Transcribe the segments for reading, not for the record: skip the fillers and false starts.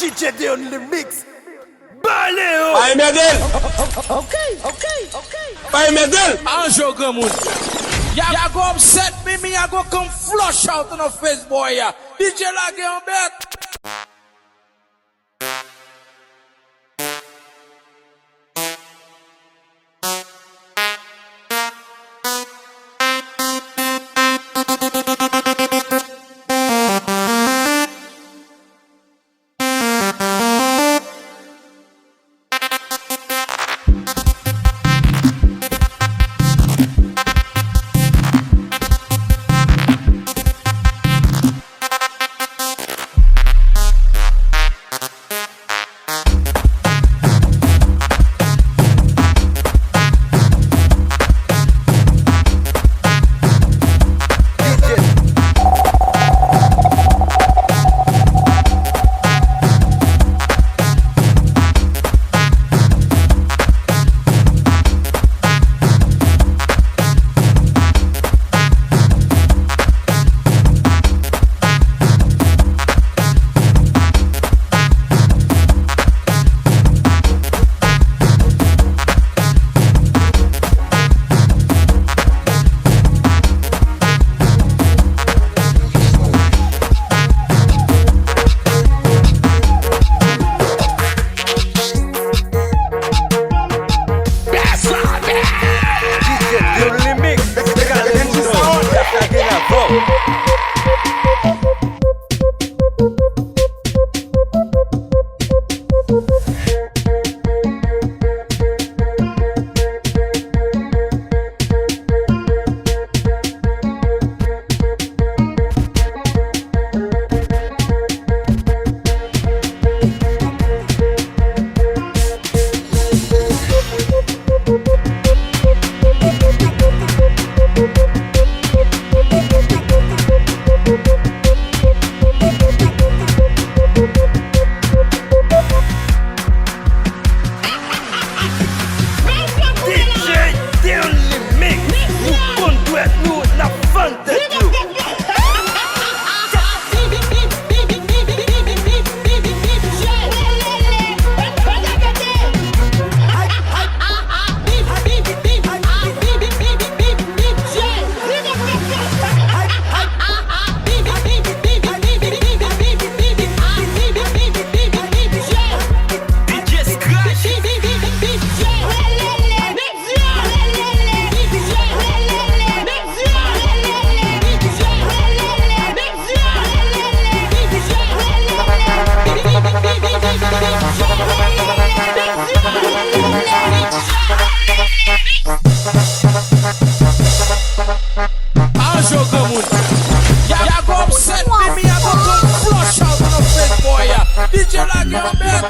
DJ DEONLEE mix. Baleo. Ay medel. Okay. Ay medel. Anjo Gamoun. Ya go upset me ya go come flush out on the face boy ya. DJ Lagé en bet. Anjo Gamoun. Ya go upset me ya go come flush out on the face boy ya. DJ Lagé en bet.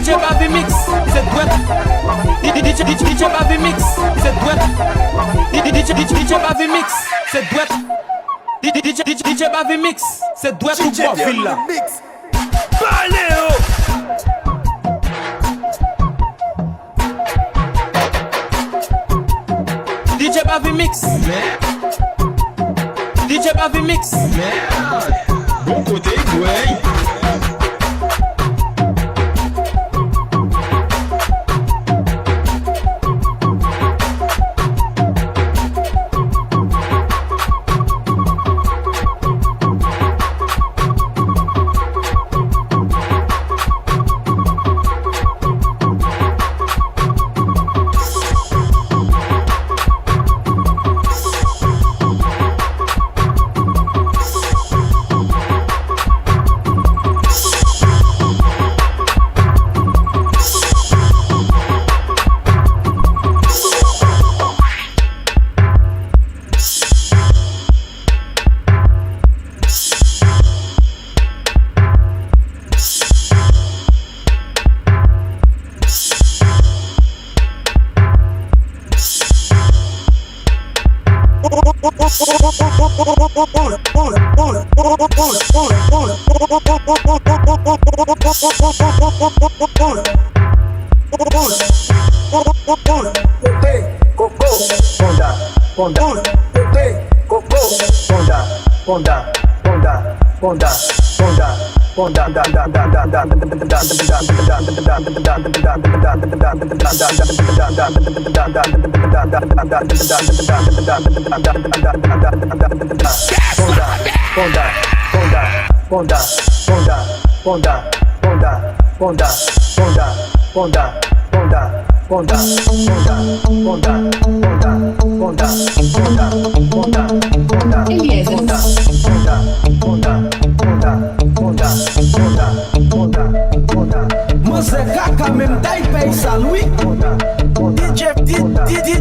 DJ Baby Mix, c'est douette. DJ Baby Mix, c'est douette. DJ Baby Mix, c'est douette. DJ Baby Mix, c'est douette ou quoi, fil là. Baleo. DJ Baby Mix. DJ Baby Mix. Merde. Bon côté, ouais.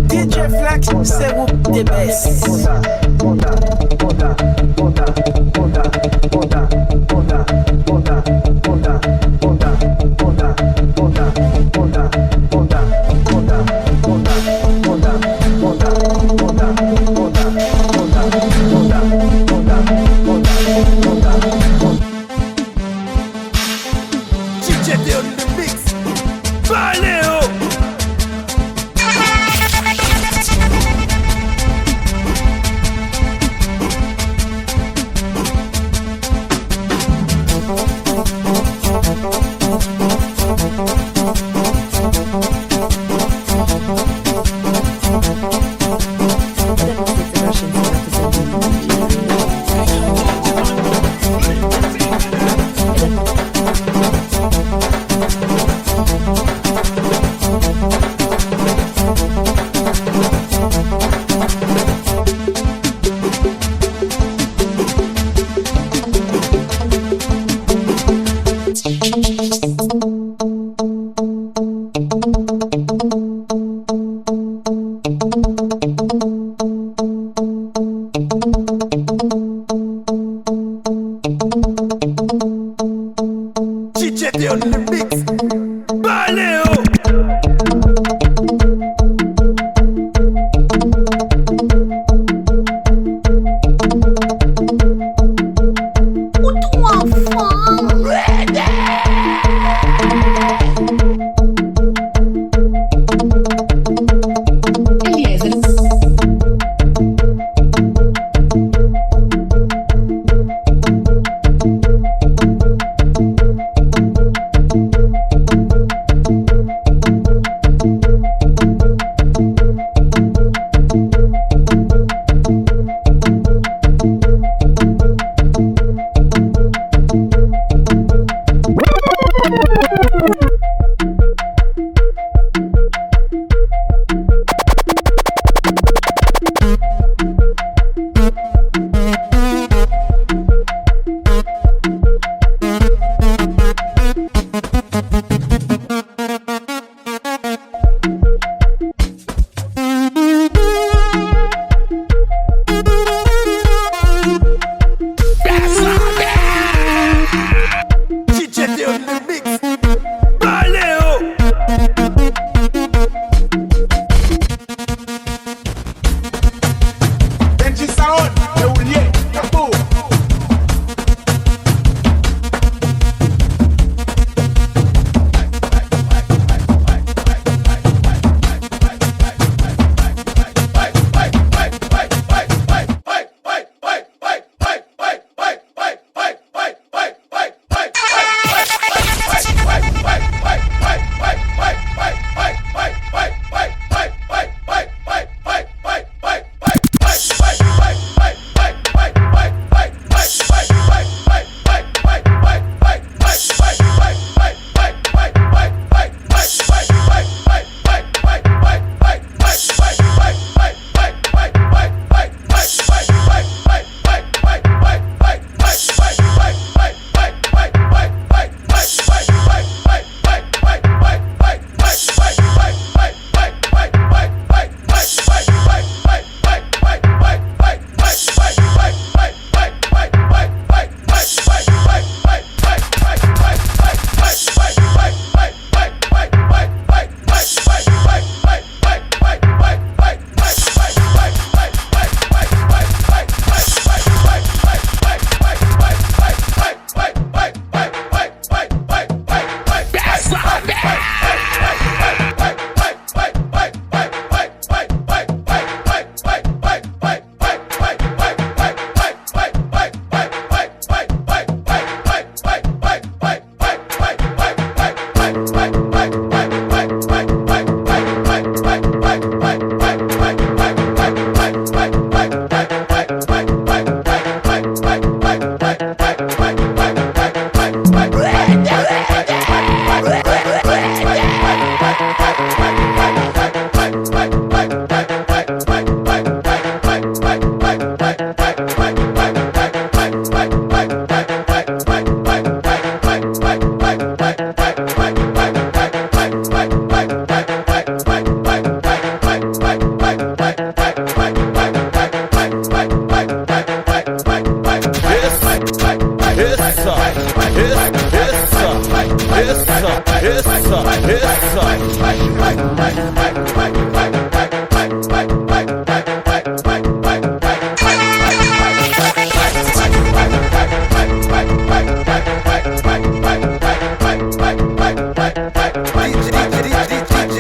DJ Flex, c'est vous des best. DJ DEONLEE Mix. Baleo. DJ DEONLEE Mix. Baleo. DJ DEONLEE Mix. Baleo. Benji Sound, DEONLEE, Kapo.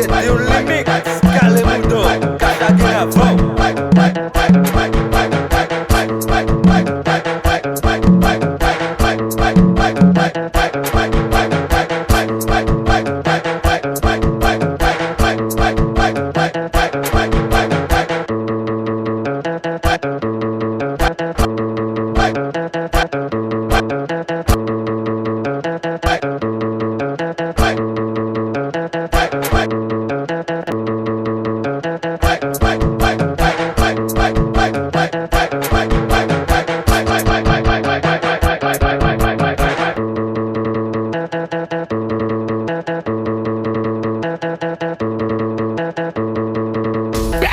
DJ DEONLEE Mix, Kale Mudo, Kada Gravão.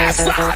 Essa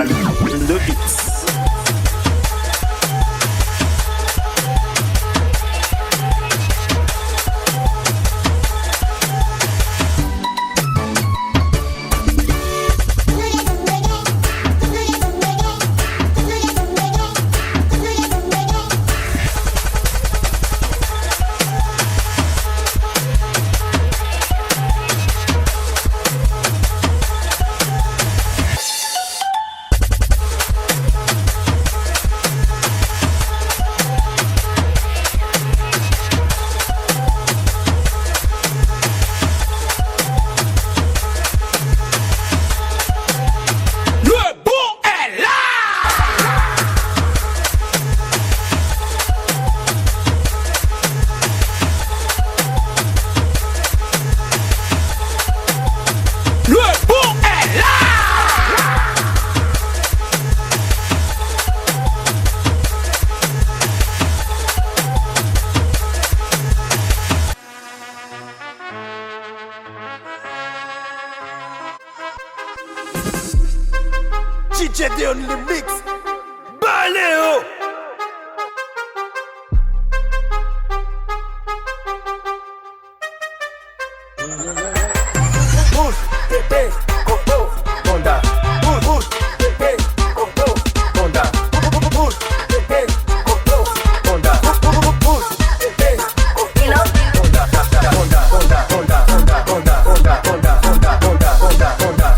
and the beats. DJ DEONLEE mix. Baléo. Push, pepe, coco, onda. Push, pepe, coco, onda. Push, pepe, coco, onda. Push, pepe, coco, onda. Onda, onda, onda, onda, onda, onda, onda, onda, onda, onda, onda, onda, onda, onda, onda.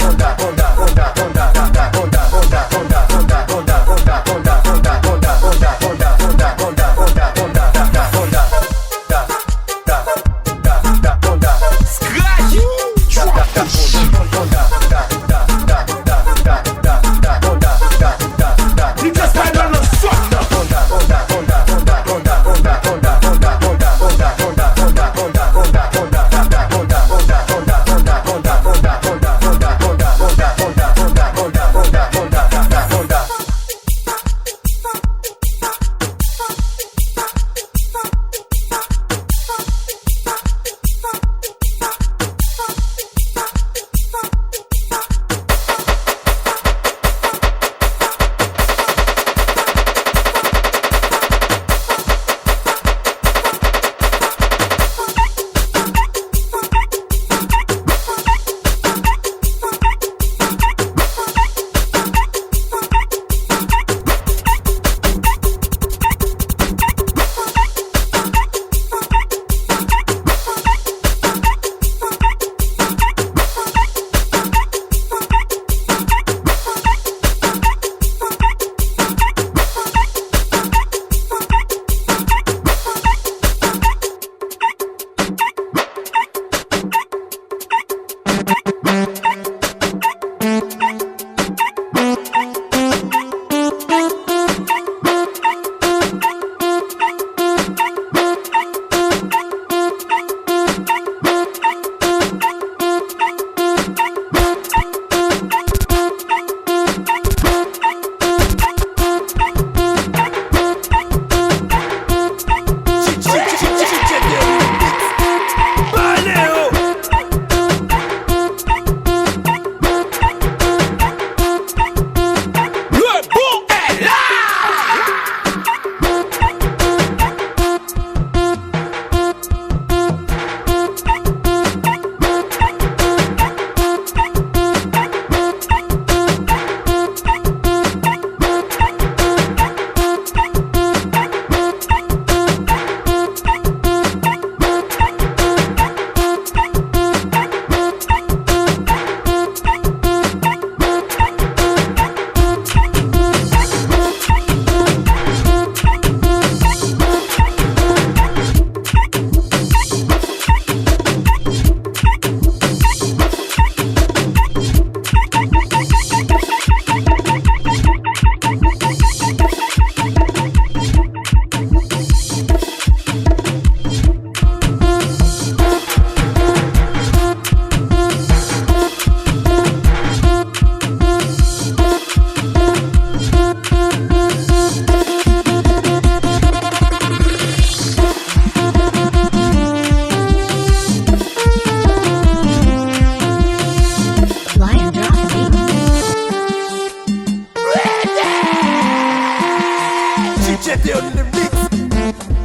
DEONLEE mix.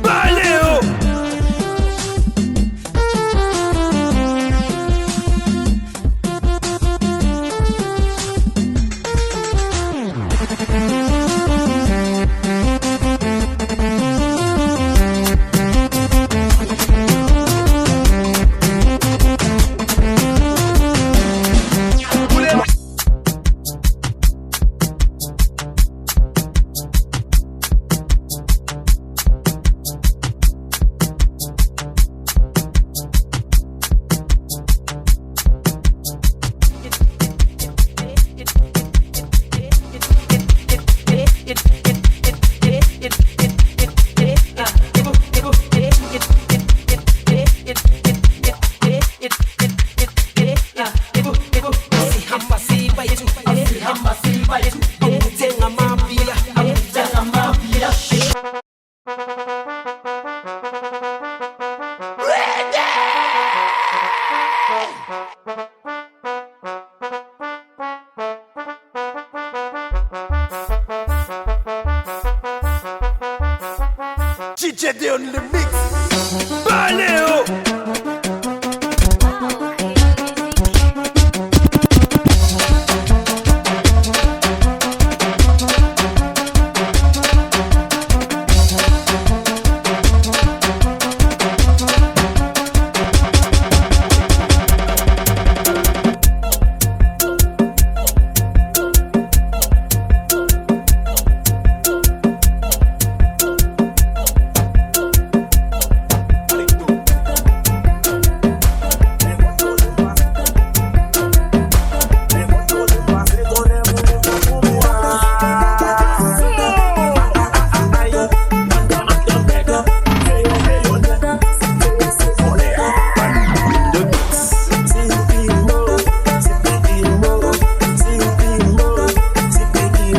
Baleo. DJ DEONLEE mix. Baleo.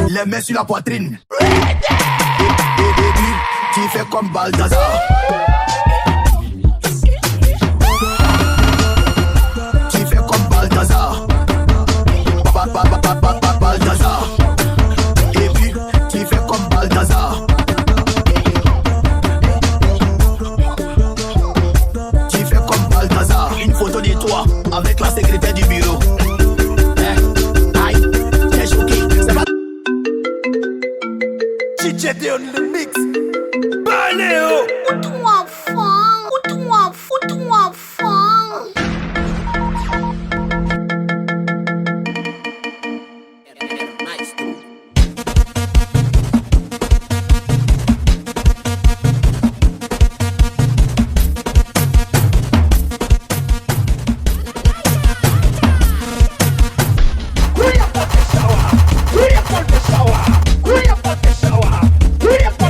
Les mains sur la poitrine. Tu fais comme Balthazar. Tu fais comme Balthazar. Balthazar. Et puis tu fais comme Balthazar. Tu fais comme Balthazar. Une photo de toi avec la secrétaire du bureau. DJ DEONLEE mix. Baleo. Hurry up on the shower.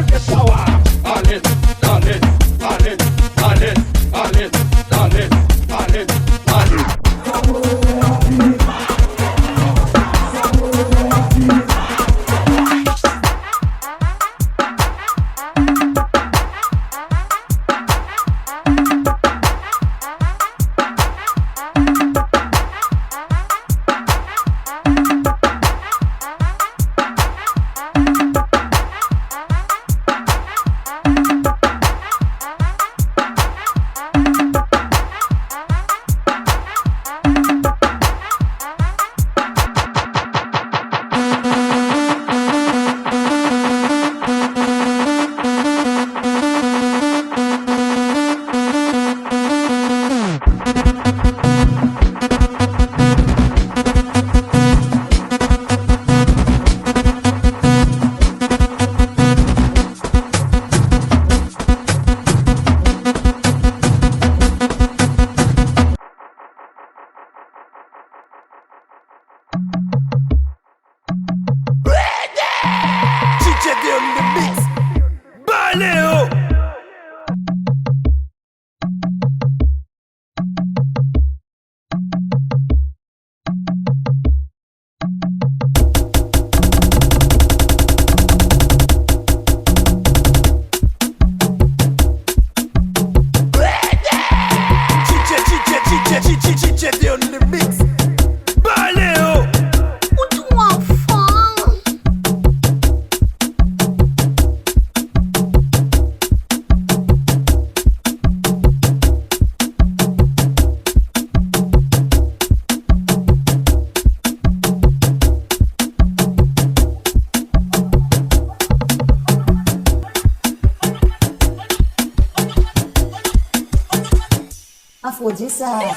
Thank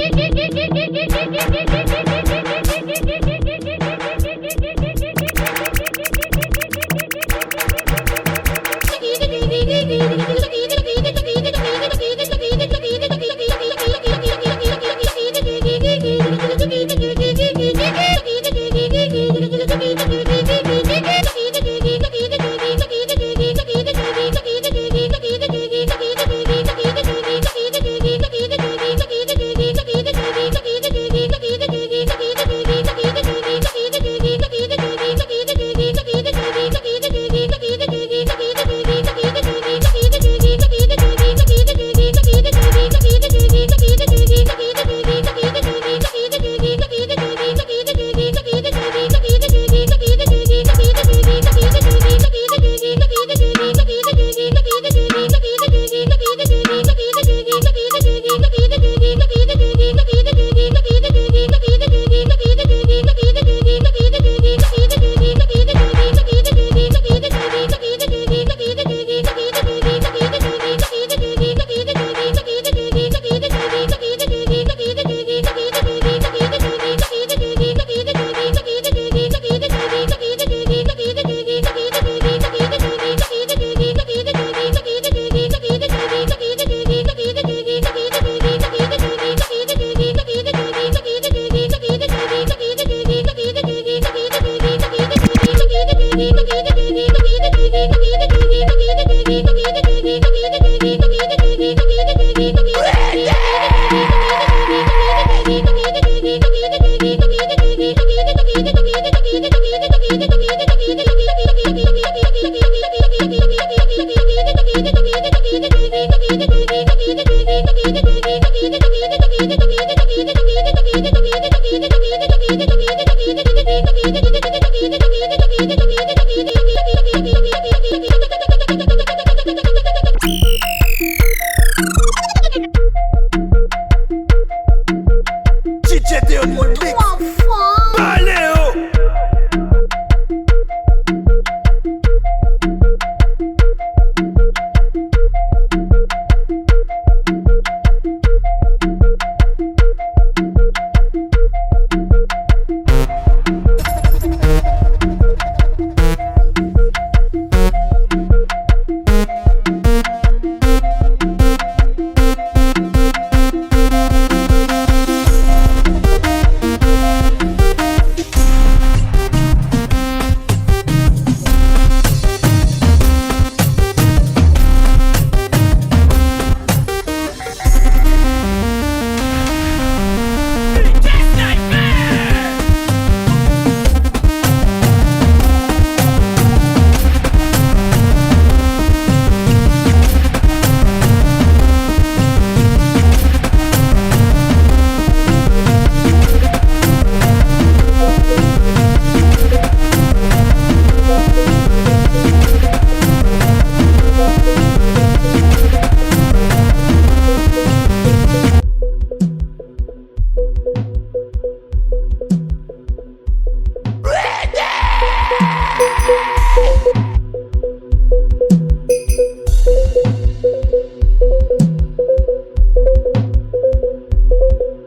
you. DJ DEONLEE. Allez, oh.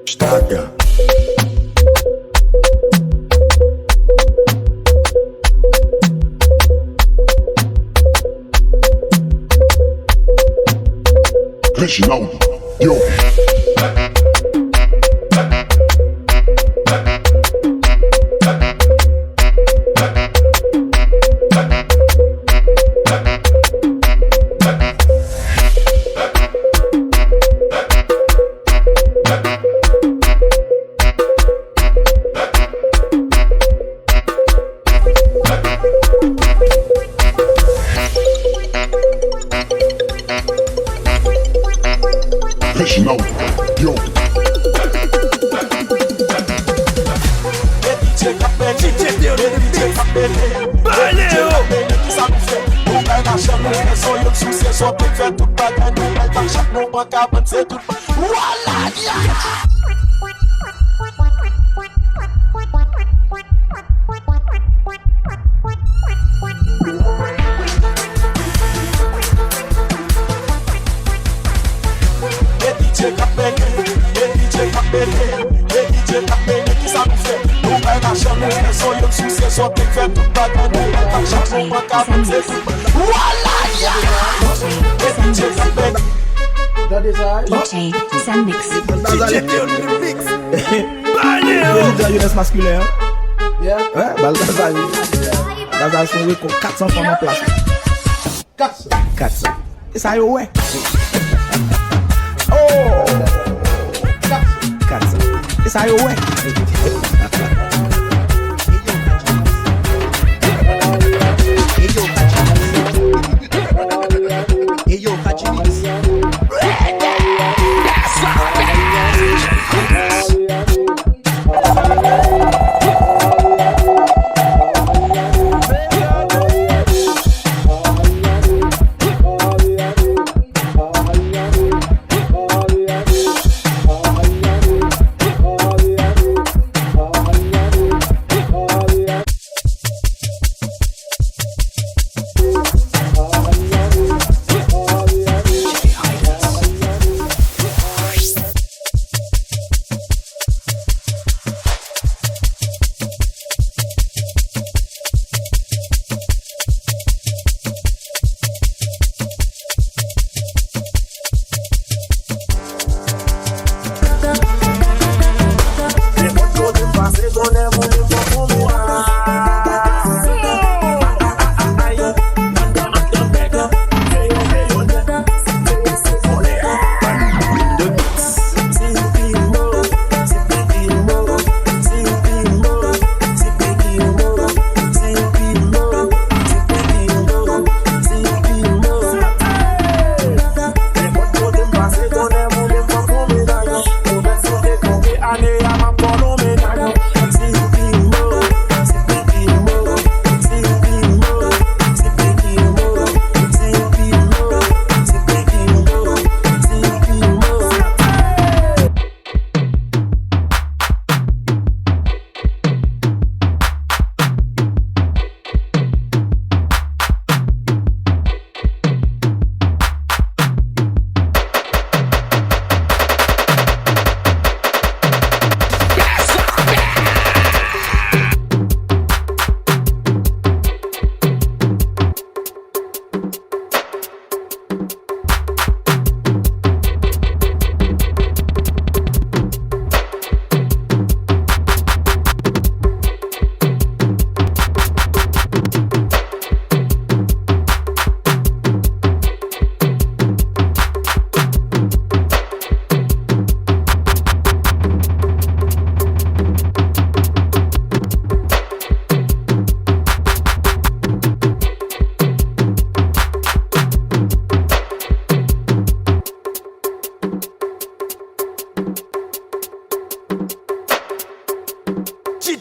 Estaca. Reginaldo, eu. Reginaldo, eu. DJ DEONLEE. Allez, oh. DJ Sam Mix. DJ DEONLEE. Allez, oh. Jeunesse masculin. Ouais, Balthazar. Balthazar sont avec 400 femmes en place. 400. Et ça y est, ouais. Oh! 400. Et ça y est, ouais.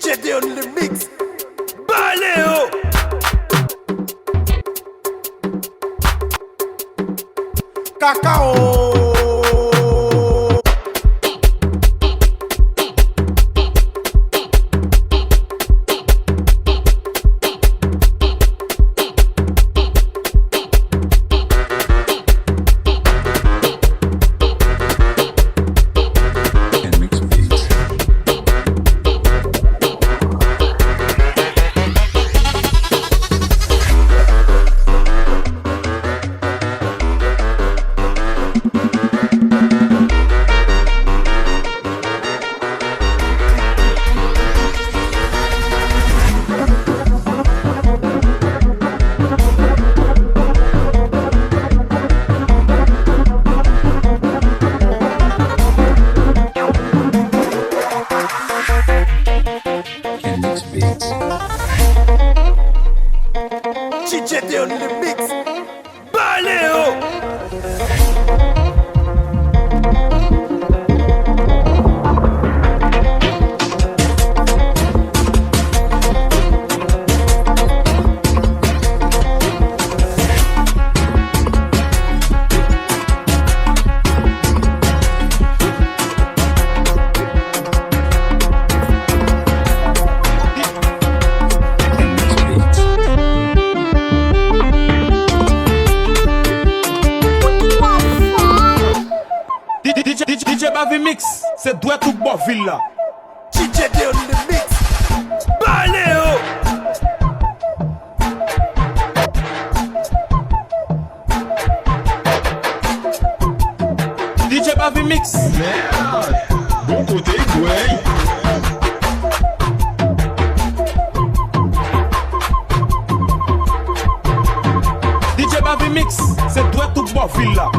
DJ DEONLEE mix. Baléo. Cacao. DJ DEONLEE mix. Baléo. DJ Bavi Mix, c'est doué tout bon ville là. DJ DEONLEE mix. Baléo. DJ Bavi Mix. Merde. Bon côté, ouais. DJ Bavi Mix, c'est doué tout bon ville là.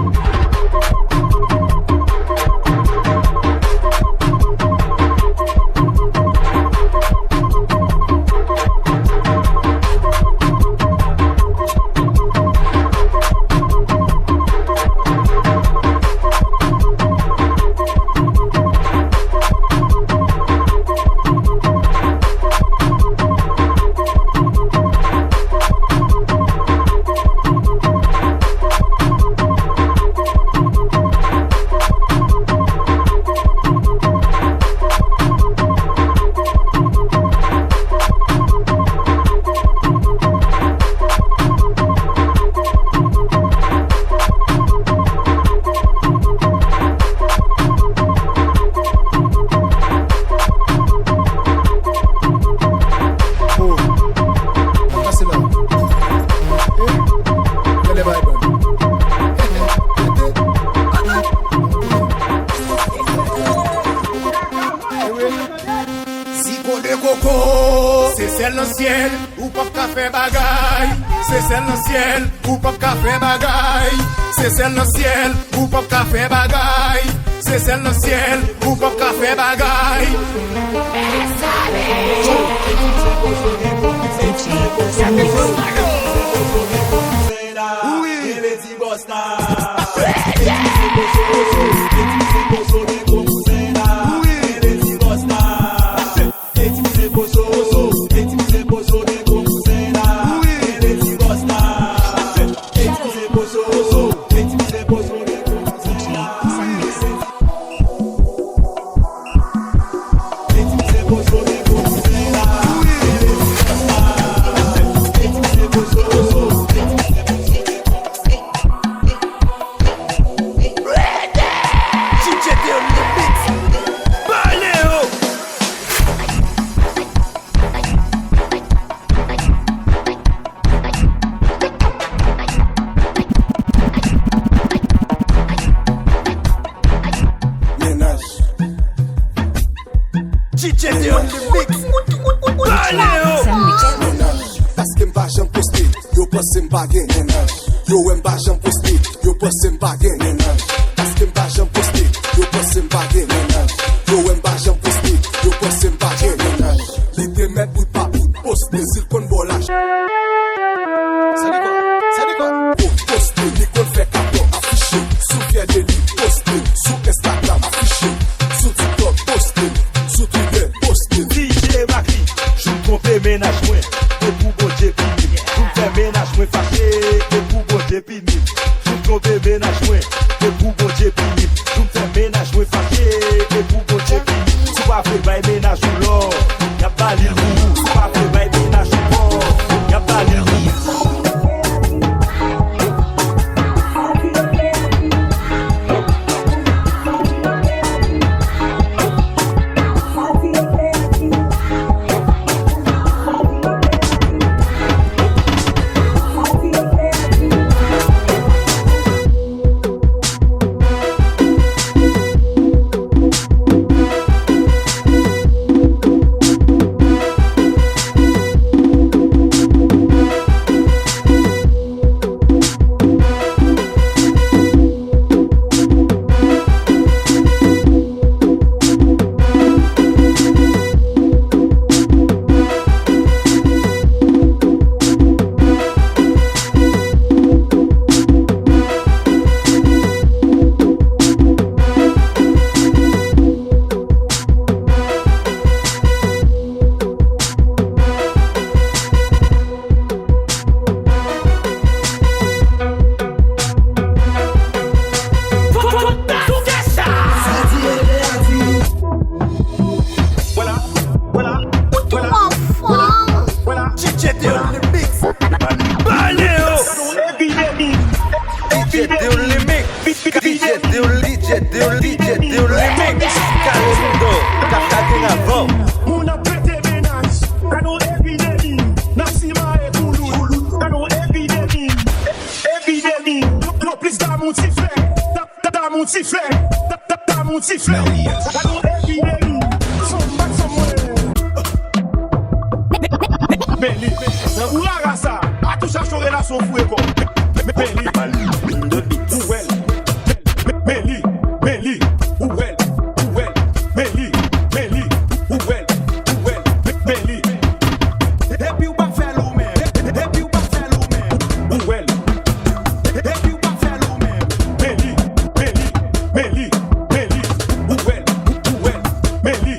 C'est celle dans le ciel, ou pas café bagaille. C'est celle dans le ciel, ou pas café bagaille. C'est celle dans le ciel, ou pas café bagaille. C'est celle dans le ciel, ou pas café bagaille. DJ DEONLEE mix. Baléo. Paske mba jan poste, yo pase mba gen menaj. Yo mba jan poste, yo pase mba gen menaj. Paske mba jan poste, yo pase mba gen menaj. Yo mba jan poste, yo pase mba gen menaj. Li te met bout pa bout, poste zil kon bolaj. Ça dit quoi? Poste, li kon fe kapo, affiché. Sou fye de li, poste. Sou Instagram, affiché. Sou TikTok, poste. Sou Twitter, poste. DJ Bakli. DJ DEONLEE Mix Kalimundo Kakage avant Muna prete menas Kano epidemi Nasima e kulu Kano epidemi Epidemi No please da mon petit frère Da mon petit frère Da mon petit frère Kano epidemi Son back somewhere Meli Ou la rasa A tout cherche relation fou et quoi Meli Ouel Meli Ouel Meli Ouel Meli Depuis ou pas faire l'eau même Depuis ou pas faire l'eau même Ouel Depuis ou pas faire l'eau même Meli Ouel Meli Ouel Meli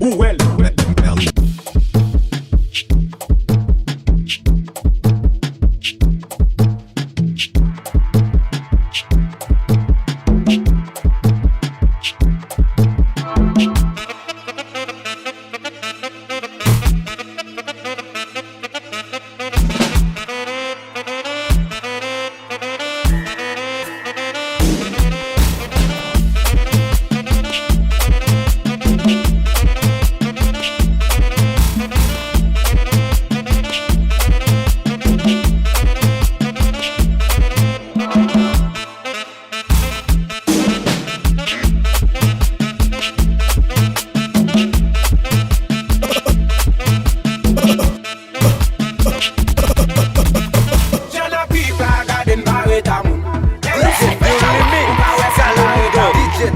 Ouel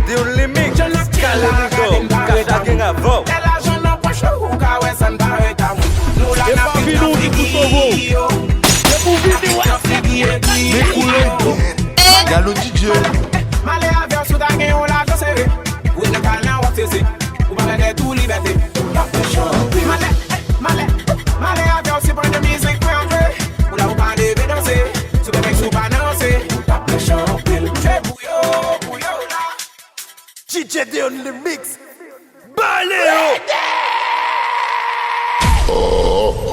DEONLEE Mix Kalimundo Kakage avant E pa vinou di Kosovo. E pou vini wè. Galo DJ. Male avion sou da gen yon la do sere Ou ne kal nan wak tese Ou pa gade tout liberté Male avion si pren de musique pou yon kwe Ou la ou pa deve danse Sou ke mek sou pa nanse Tape champil Che pou yo la DJ DEONLEE Mix Baleo Oh.